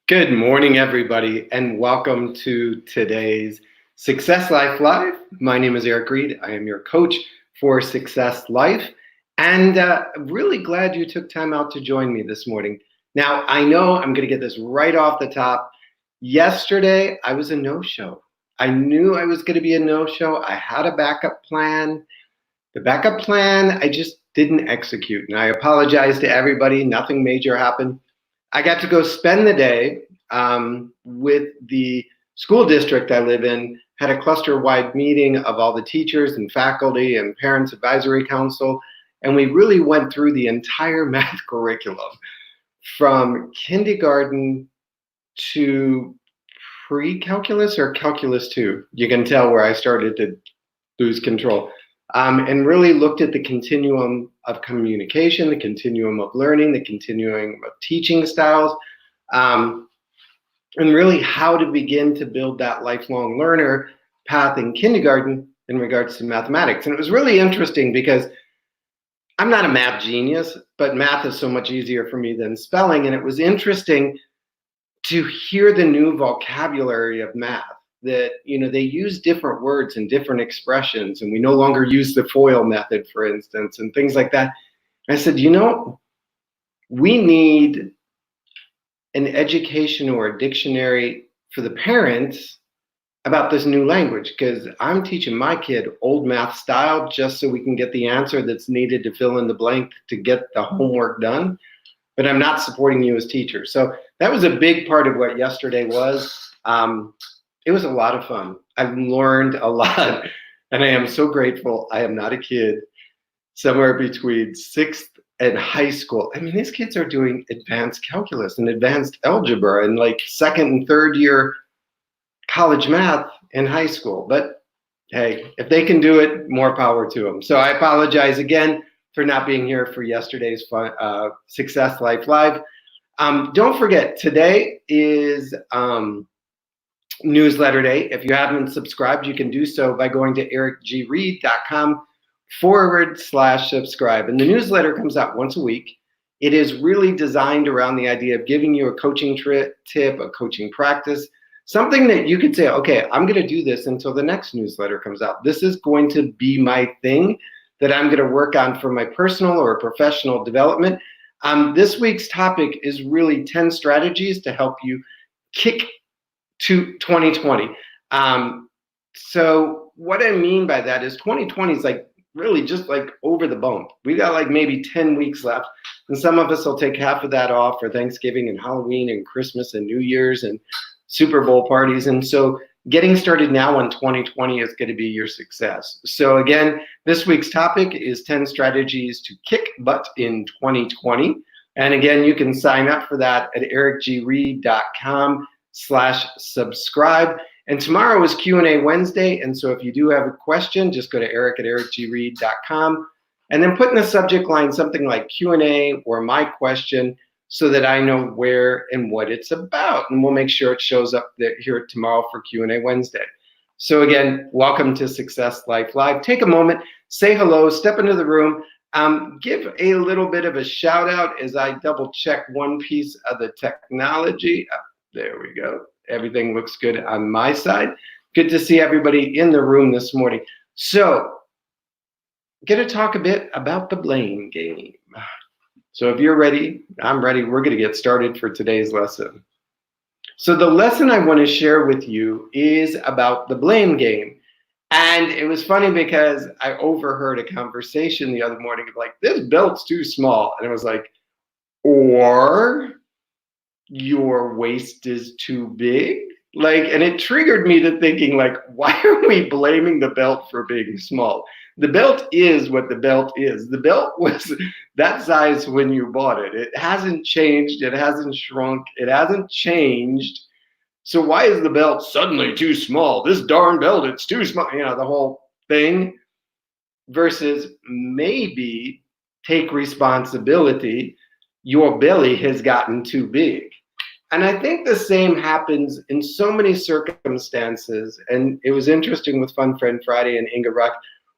Good morning, everybody, and welcome to today's Success Life Live. My name is Reid. I am your coach for Success Life, and really glad you took time out to join me this morning. Now, I know I'm going to get this right off the top. Yesterday, I was a no-show. I knew I was going to be a no-show. I had a backup plan. The backup plan, I just didn't execute, and I apologize to everybody. Nothing major happened. I got to go spend the day with the school district I live in, had a cluster-wide meeting of all the teachers and faculty and parents advisory council, and we really went through the entire math curriculum from kindergarten to pre-calculus or calculus 2. You can tell where I started to lose control. And really looked at the continuum of communication, the continuum of learning, the continuum of teaching styles, and really how to begin to build that lifelong learner path in kindergarten in regards to mathematics. And it was really interesting because I'm not a math genius, but math is so much easier for me than spelling. And it was interesting to hear the new vocabulary of math. That, they use different words and different expressions, and we no longer use the FOIL method, for instance, and things like that. I said, we need an education or a dictionary for the parents about this new language, because I'm teaching my kid old math style just so we can get the answer that's needed to fill in the blank to get the homework done, but I'm not supporting you as teachers. So that was a big part of what yesterday was. It was a lot of fun. I've learned a lot, and I am so grateful I am not a kid somewhere between 6th and high school. I mean, these kids are doing advanced calculus and advanced algebra and like 2nd and 3rd year college math in high school. But hey, if they can do it, more power to them. So I apologize again for not being here for yesterday's Success Life Live. Don't forget, today is newsletter day. If you haven't subscribed, you can do so by going to ericgreid.com/subscribe. And the newsletter comes out once a week. It is really designed around the idea of giving you a coaching tip, a coaching practice, something that you could say, okay, I'm going to do this until the next newsletter comes out. This is going to be my thing that I'm going to work on for my personal or professional development. This week's topic is really 10 strategies to help you kick to 2020. So what I mean by that is 2020 is like really just like over the bump. We got like maybe 10 weeks left, and some of us will take half of that off for Thanksgiving and Halloween and Christmas and New Year's and Super Bowl parties. And so getting started now in 2020 is going to be your success. So again, this week's topic is 10 strategies to kick butt in 2020. And again, you can sign up for that at ericgreid.com/subscribe. And tomorrow is Q&A Wednesday. And so if you do have a question, just go to eric@ericgreid.com and then put in the subject line something like Q&A or my question so that I know where and what it's about. And we'll make sure it shows up here tomorrow for Q&A Wednesday. So again, welcome to Success Life Live. Take a moment, say hello, step into the room. Give a little bit of a shout out as I double check one piece of the technology. There we go. Everything looks good on my side. Good to see everybody in the room this morning. So, going to talk a bit about the blame game. So if you're ready, I'm ready. We're going to get started for today's lesson. So the lesson I want to share with you is about the blame game. And it was funny because I overheard a conversation the other morning of like, this belt's too small. And it was like, or your waist is too big. Like, and it triggered me to thinking like, why are we blaming the belt for being small? The belt is what the belt is. The belt was that size when you bought it. It hasn't changed. It hasn't shrunk. It hasn't changed. So why is the belt suddenly too small? This darn belt, it's too small. The whole thing. Versus maybe take responsibility. Your belly has gotten too big. And I think the same happens in so many circumstances. And it was interesting with Fun Friend Friday and Inga Ruck,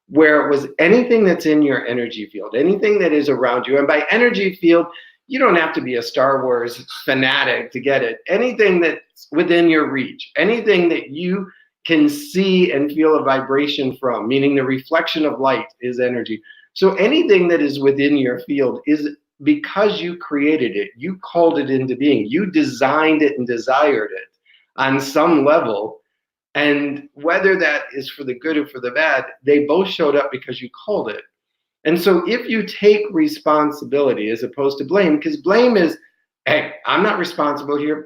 where it was anything that's in your energy field, anything that is around you. And by energy field, You don't have to be a Star Wars fanatic to get it. Anything that's within your reach, anything that you can see and feel a vibration from, meaning the reflection of light is energy. So anything that is within your field is because you created it, you called it into being, you designed it and desired it on some level. And whether that is for the good or for the bad, they both showed up because you called it. And so if you take responsibility as opposed to blame, because blame is, hey, I'm not responsible here.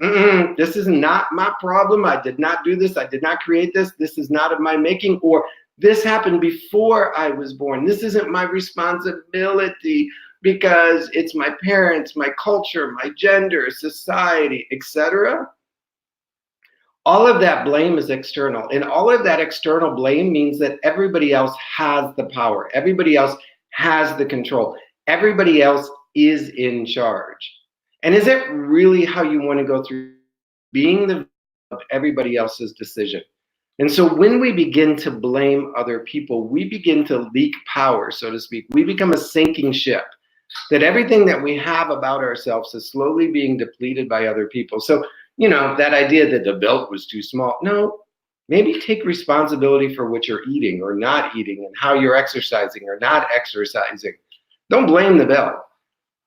This is not my problem. I did not do this. I did not create this. This is not of my making. Or this happened before I was born. This isn't my responsibility because it's my parents, my culture, my gender, society, etc. All of that blame is external. And all of that external blame means that everybody else has the power. Everybody else has the control. Everybody else is in charge. And is it really how you want to go through being the victim of everybody else's decision? And so when we begin to blame other people, we begin to leak power, so to speak. We become a sinking ship, that everything that we have about ourselves is slowly being depleted by other people. So, you know, that idea that the belt was too small. No, maybe take responsibility for what you're eating or not eating and how you're exercising or not exercising. Don't blame the belt.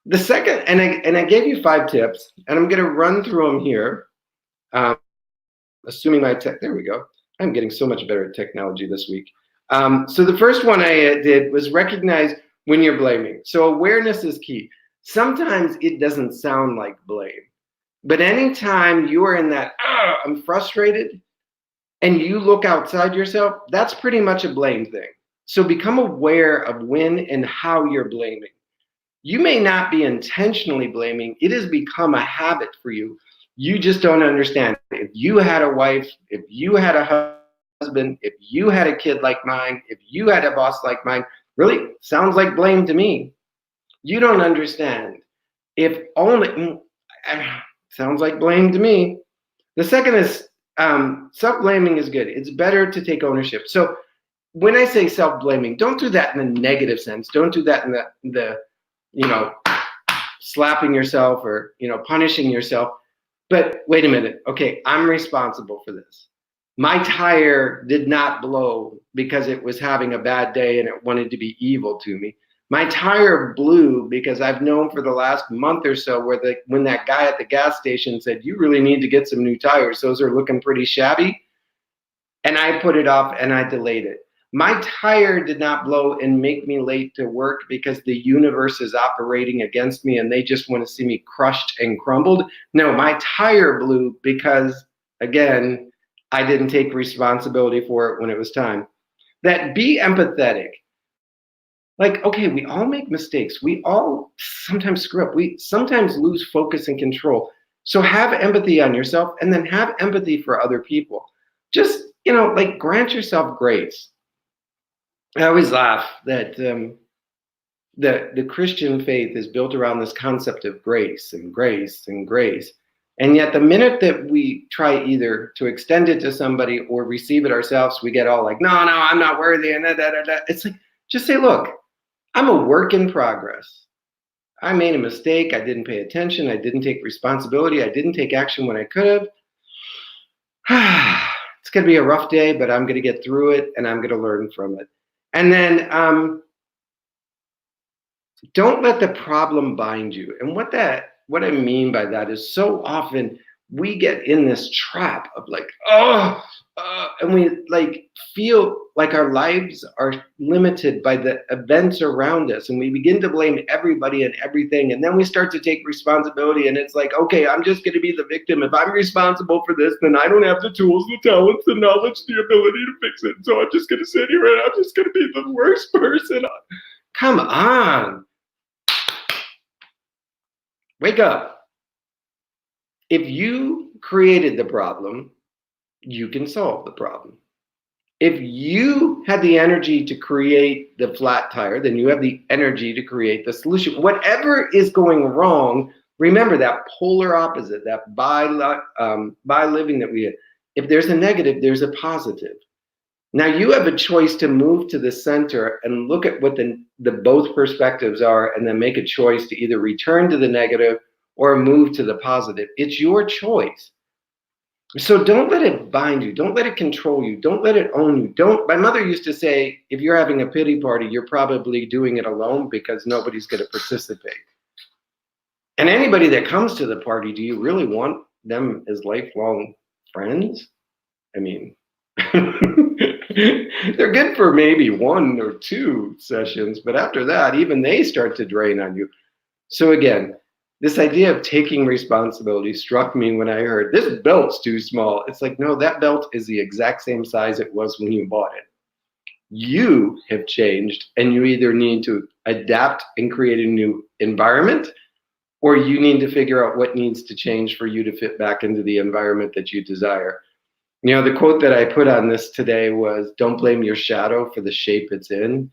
The second, and I gave you 5 tips, and I'm going to run through them here. Assuming my tech, there we go. I'm getting so much better at technology this week. So the first one I did was recognize when you're blaming. So awareness is key. Sometimes it doesn't sound like blame, but anytime you are in that, I'm frustrated, and you look outside yourself, that's pretty much a blame thing. So become aware of when and how you're blaming. You may not be intentionally blaming. It has become a habit for you. You just don't understand. If you had a wife, if you had a husband, if you had a kid like mine, if you had a boss like mine, really sounds like blame to me. You don't understand. If only, sounds like blame to me. The second is self-blaming is good. It's better to take ownership. So when I say self-blaming, don't do that in a negative sense. Don't do that in the slapping yourself or, punishing yourself. But wait a minute. Okay, I'm responsible for this. My tire did not blow because it was having a bad day and it wanted to be evil to me. My tire blew because I've known for the last month or so when that guy at the gas station said, you really need to get some new tires. Those are looking pretty shabby. And I put it off and I delayed it. My tire did not blow and make me late to work because the universe is operating against me and they just want to see me crushed and crumbled. No, my tire blew because, again, I didn't take responsibility for it when it was time. That be empathetic. Like, okay, we all make mistakes. We all sometimes screw up. We sometimes lose focus and control. So have empathy on yourself and then have empathy for other people. Just, grant yourself grace. I always laugh that the Christian faith is built around this concept of grace and grace and grace. And yet the minute that we try either to extend it to somebody or receive it ourselves, we get all like, no, I'm not worthy. And It's like, just say, look, I'm a work in progress. I made a mistake. I didn't pay attention. I didn't take responsibility. I didn't take action when I could have. It's going to be a rough day, but I'm going to get through it and I'm going to learn from it. And then don't let the problem bind you. And what I mean by that is so often we get in this trap of like, and we feel like our lives are limited by the events around us. And we begin to blame everybody and everything. And then we start to take responsibility. And it's like, okay, I'm just going to be the victim. If I'm responsible for this, then I don't have the tools, the talents, the knowledge, the ability to fix it. So I'm just going to sit here and I'm just going to be the worst person. Come on. Wake up. If you created the problem, you can solve the problem. If you had the energy to create the flat tire, then you have the energy to create the solution. Whatever is going wrong, remember that polar opposite, that bi living that we have. If there's a negative, there's a positive. Now you have a choice to move to the center and look at what the both perspectives are, and then make a choice to either return to the negative or move to the positive. It's your choice. So don't let it bind you. Don't let it control you. Don't let it own you. My mother used to say, if you're having a pity party, you're probably doing it alone because nobody's going to participate. And anybody that comes to the party, do you really want them as lifelong friends? I mean, they're good for maybe 1 or 2 sessions, but after that, even they start to drain on you. So again, this idea of taking responsibility struck me when I heard this belt's too small. It's like, no, that belt is the exact same size it was when you bought it. You have changed, and you either need to adapt and create a new environment, or you need to figure out what needs to change for you to fit back into the environment that you desire. You know, the quote that I put on this today was, don't blame your shadow for the shape it's in.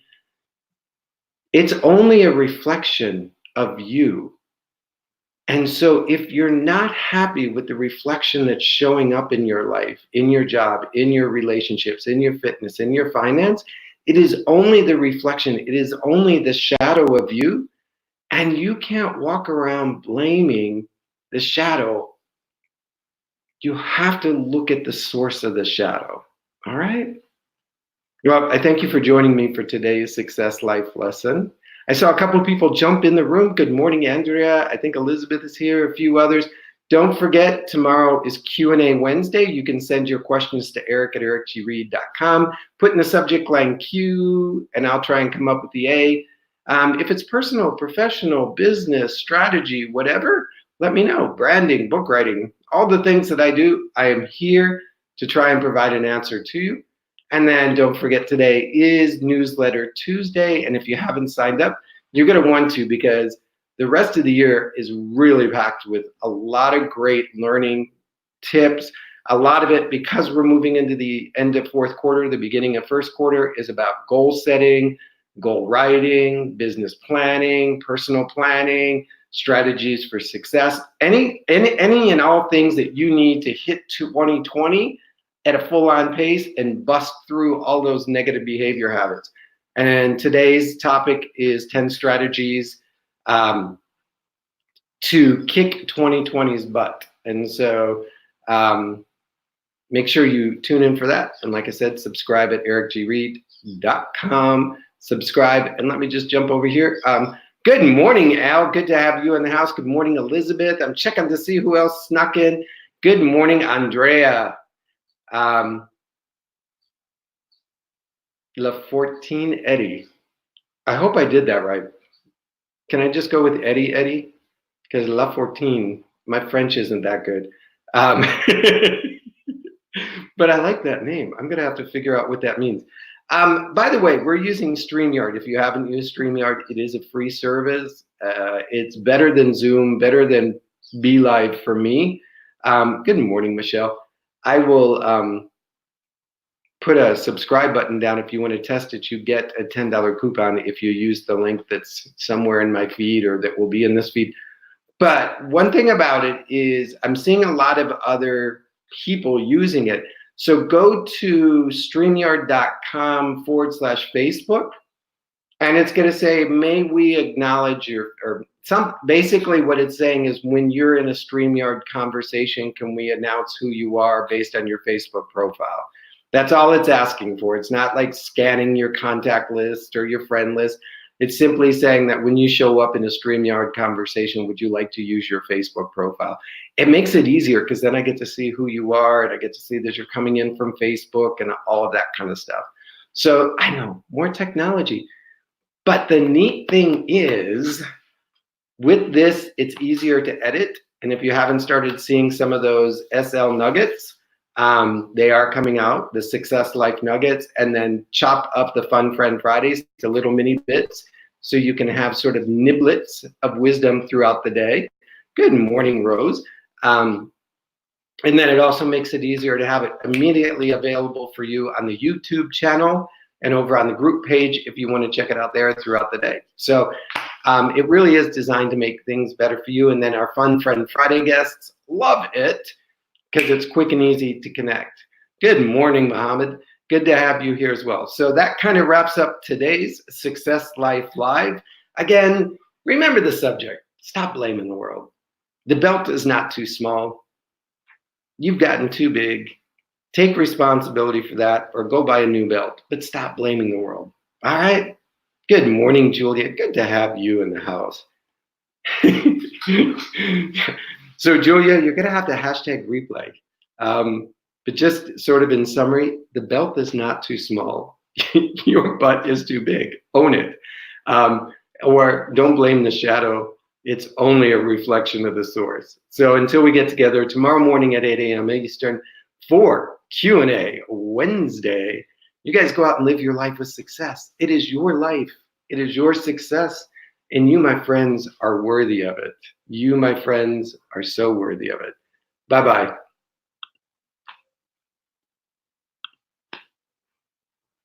It's only a reflection of you. And so if you're not happy with the reflection that's showing up in your life, in your job, in your relationships, in your fitness, in your finance, it is only the reflection. It is only the shadow of you. And you can't walk around blaming the shadow. You have to look at the source of the shadow. All right? Well, I thank you for joining me for today's Success Life lesson. I saw a couple of people jump in the room. Good morning, Andrea. I think Elizabeth is here, a few others. Don't forget, tomorrow is Q&A Wednesday. You can send your questions to eric@ericgreid.com. Put in the subject line Q, and I'll try and come up with the A. If it's personal, professional, business, strategy, whatever, let me know. Branding, book writing, all the things that I do, I am here to try and provide an answer to you. And then don't forget, today is Newsletter Tuesday. And if you haven't signed up, you're going to want to, because the rest of the year is really packed with a lot of great learning tips. A lot of it, because we're moving into the end of fourth quarter, the beginning of first quarter, is about goal setting, goal writing, business planning, personal planning, strategies for success, any and all things that you need to hit 2020 at a full-on pace and bust through all those negative behavior habits. And today's topic is 10 strategies to kick 2020's butt. And so make sure you tune in for that. And like I said, subscribe at ericgreid.com. Subscribe, and let me just jump over here. Good morning, Al. Good to have you in the house. Good morning, Elizabeth. I'm checking to see who else snuck in. Good morning, Andrea. LaFortine Eddie. I hope I did that right. Can I just go with Eddie? Because LaFortine, my French isn't that good. But I like that name. I'm going to have to figure out what that means. By the way, we're using StreamYard. If you haven't used StreamYard, it is a free service. It's better than Zoom, better than BeLive for me. Good morning, Michelle. I will put a subscribe button down if you want to test it. You get a $10 coupon if you use the link that's somewhere in my feed or that will be in this feed. But one thing about it is I'm seeing a lot of other people using it. So go to StreamYard.com/Facebook, and it's going to say, may we acknowledge basically what it's saying is, when you're in a StreamYard conversation, can we announce who you are based on your Facebook profile? That's all it's asking for. It's not like scanning your contact list or your friend list. It's simply saying that when you show up in a StreamYard conversation, would you like to use your Facebook profile? It makes it easier, because then I get to see who you are, and I get to see that you're coming in from Facebook and all of that kind of stuff. So I know, more technology. But the neat thing is, with this, it's easier to edit. And if you haven't started seeing some of those SL nuggets, they are coming out, the Success Life Nuggets, and then chop up the Fun Friend Fridays to little mini bits so you can have sort of niblets of wisdom throughout the day. Good morning, Rose. And then it also makes it easier to have it immediately available for you on the YouTube channel and over on the group page if you want to check it out there throughout the day. So it really is designed to make things better for you. And then our Fun Friend Friday guests love it, because it's quick and easy to connect. Good morning, Mohammed. Good to have you here as well. So that kind of wraps up today's Success Life Live. Again, remember the subject. Stop blaming the world. The belt is not too small. You've gotten too big. Take responsibility for that or go buy a new belt, but stop blaming the world. All right? Good morning, Julia. Good to have you in the house. So, Julia, you're going to have to hashtag replay. But just sort of in summary, the belt is not too small. Your butt is too big. Own it. Or don't blame the shadow. It's only a reflection of the source. So until we get together tomorrow morning at 8 a.m. Eastern for Q&A Wednesday, you guys go out and live your life with success. It is your life. It is your success. And you, my friends, are worthy of it. You, my friends, are so worthy of it. Bye-bye.